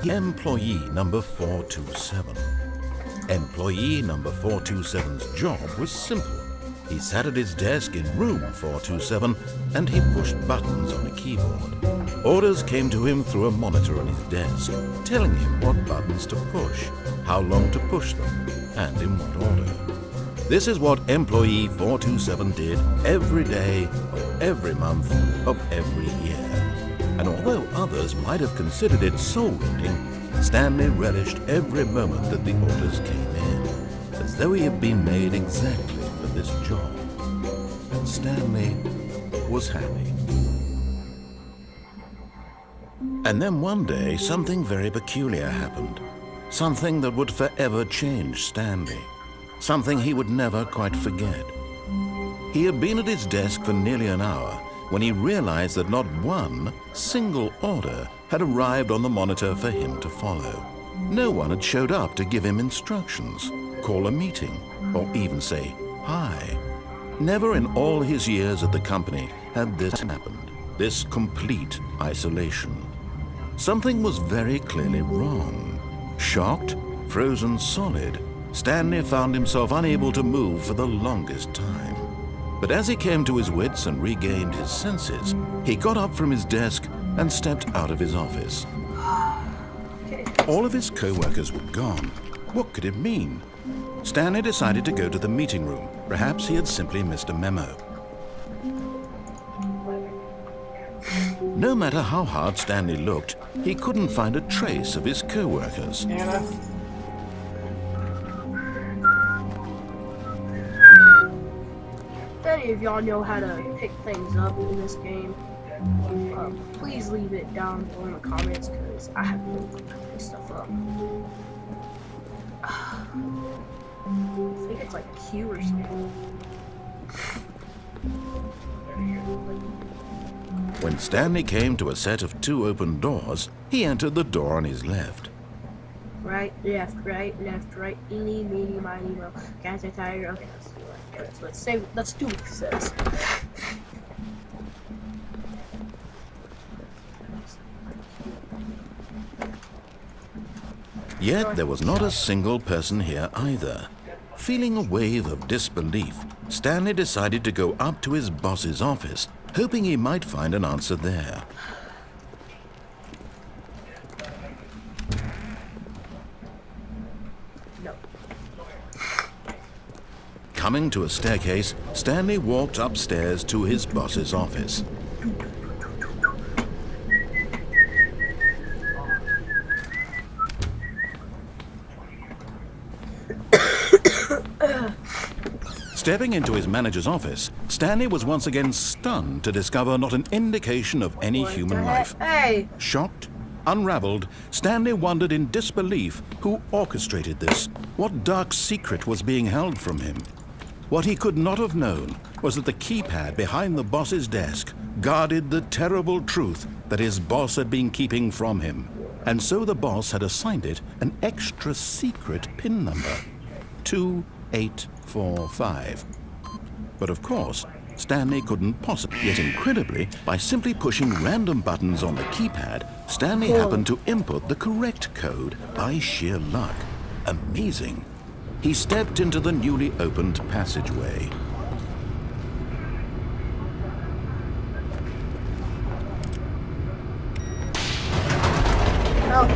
Employee number 427. Employee number 427's job was simple. He sat at his desk in room 427 and he pushed buttons on a keyboard. Orders came to him through a monitor on his desk, telling him what buttons to push, how long to push them, and in what order. This is what employee 427 did every day of every month of every year. And although others might have considered it soul-rending, Stanley relished every moment that the orders came in, as though he had been made exactly for this job. And Stanley was happy. And then one day, something very peculiar happened. Something that would forever change Stanley. Something he would never quite forget. He had been at his desk for nearly an hour when he realized that not one single order had arrived on the monitor for him to follow. No one had showed up to give him instructions, call a meeting, or even say hi. Never in all his years at the company had this happened, this complete isolation. Something was very clearly wrong. Shocked, frozen solid, Stanley found himself unable to move for the longest time. But as he came to his wits and regained his senses, he got up from his desk and stepped out of his office. All of his co-workers were gone. What could it mean? Stanley decided to go to the meeting room. Perhaps he had simply missed a memo. No matter how hard Stanley looked, he couldn't find a trace of his co-workers. If any of y'all know how to pick things up in this game, please leave it down below in the comments, because I have no clue how to pick stuff up. I think it's like a Q or something. When Stanley came to a set of 2 open doors, he entered the door on his left. Right, left, eeny, meeny, miny, mo. Guys, I'm tired. Okay, let's do what it says. Yet there was not a single person here either. Feeling a wave of disbelief, Stanley decided to go up to his boss's office, hoping he might find an answer there. No. Coming to a staircase, Stanley walked upstairs to his boss's office. Stepping into his manager's office, Stanley was once again stunned to discover not an indication of any human life. Hey! Shocked, unraveled, Stanley wondered in disbelief who orchestrated this. What dark secret was being held from him? What he could not have known was that the keypad behind the boss's desk guarded the terrible truth that his boss had been keeping from him. And so the boss had assigned it an extra secret PIN number, 2845. But of course, Stanley couldn't possibly. Yet incredibly, by simply pushing random buttons on the keypad, Stanley happened to input the correct code by sheer luck. Amazing. He stepped into the newly opened passageway. No.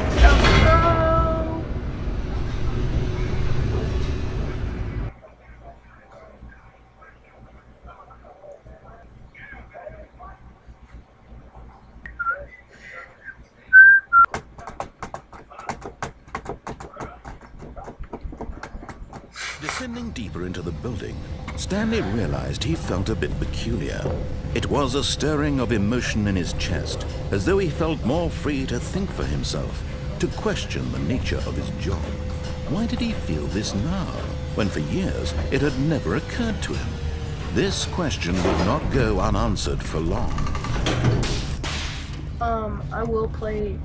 Descending deeper into the building, Stanley realized he felt a bit peculiar. It was a stirring of emotion in his chest, as though he felt more free to think for himself, to question the nature of his job. Why did he feel this now, when for years it had never occurred to him? This question would not go unanswered for long. I will play.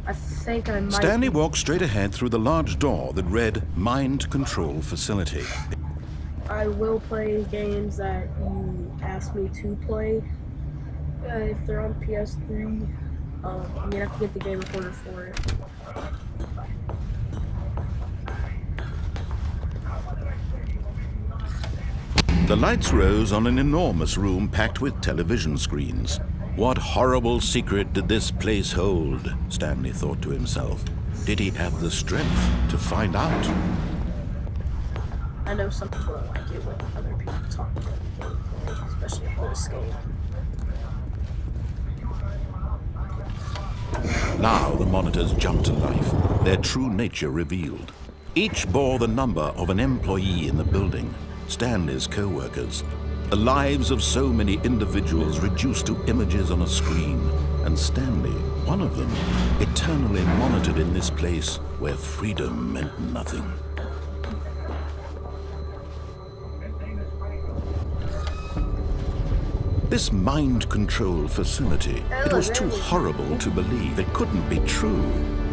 I think I might. Stanley walked straight ahead through the large door that read Mind Control Facility. I will play games that you asked me to play. If they're on PS3. Oh, I'm gonna have to get the game recorder for it. The lights rose on an enormous room packed with television screens. What horrible secret did this place hold? Stanley thought to himself. Did he have the strength to find out? I know some people don't like it when other people talk about the gameplay, especially for this game. Now the monitors jumped to life, their true nature revealed. Each bore the number of an employee in the building, Stanley's co-workers. The lives of so many individuals reduced to images on a screen, and Stanley, one of them, eternally monitored in this place where freedom meant nothing. This mind control facility, it was too horrible to believe. It couldn't be true.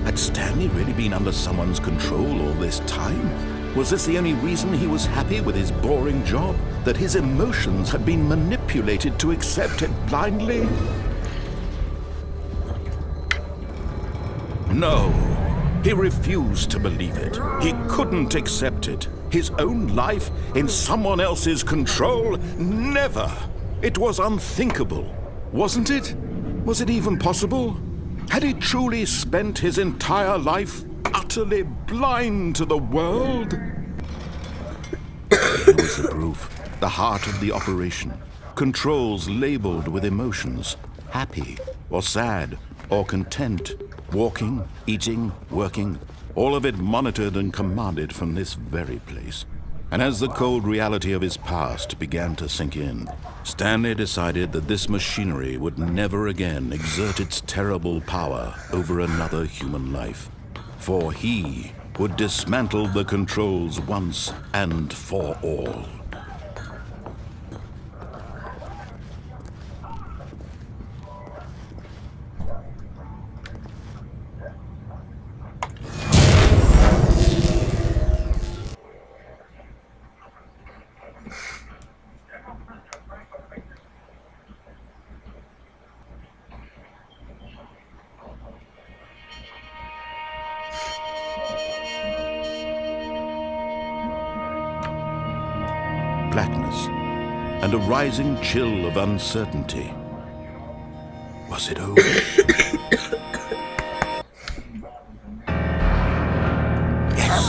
Had Stanley really been under someone's control all this time? Was this the only reason he was happy with his boring job? That his emotions had been manipulated to accept it blindly? No, he refused to believe it. He couldn't accept it. His own life in someone else's control? Never! It was unthinkable, wasn't it? Was it even possible? Had he truly spent his entire life utterly blind to the world? Here was the proof, the heart of the operation. Controls labeled with emotions, happy or sad or content, walking, eating, working, all of it monitored and commanded from this very place. And as the cold reality of his past began to sink in, Stanley decided that this machinery would never again exert its terrible power over another human life. For he would dismantle the controls once and for all. Blackness and a rising chill of uncertainty. Was it over? Yes!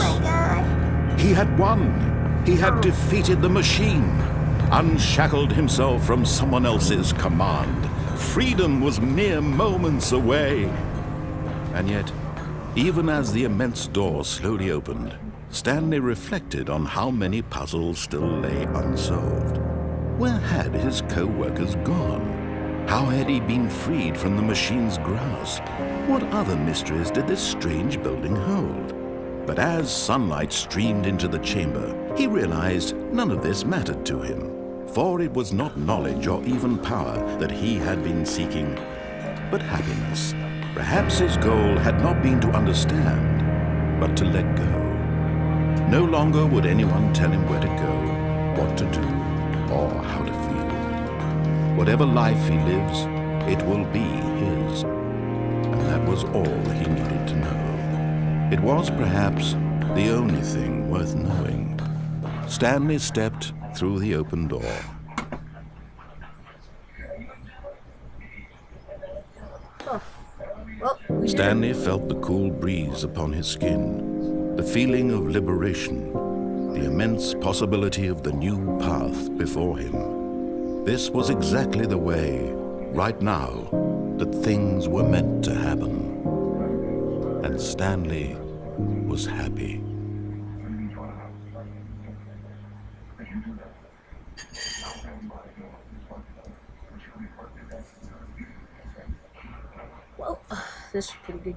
Oh my God! He had won. He had defeated the machine, unshackled himself from someone else's command. Freedom was mere moments away. And yet, even as the immense door slowly opened, Stanley reflected on how many puzzles still lay unsolved. Where had his co-workers gone? How had he been freed from the machine's grasp? What other mysteries did this strange building hold? But as sunlight streamed into the chamber, he realized none of this mattered to him, for it was not knowledge or even power that he had been seeking, but happiness. Perhaps his goal had not been to understand, but to let go. No longer would anyone tell him where to go, what to do, or how to feel. Whatever life he lives, it will be his. And that was all he needed to know. It was perhaps the only thing worth knowing. Stanley stepped through the open door. Stanley felt the cool breeze upon his skin, the feeling of liberation, the immense possibility of the new path before him. This was exactly the way, right now, that things were meant to happen. And Stanley was happy. Well, this is pretty good.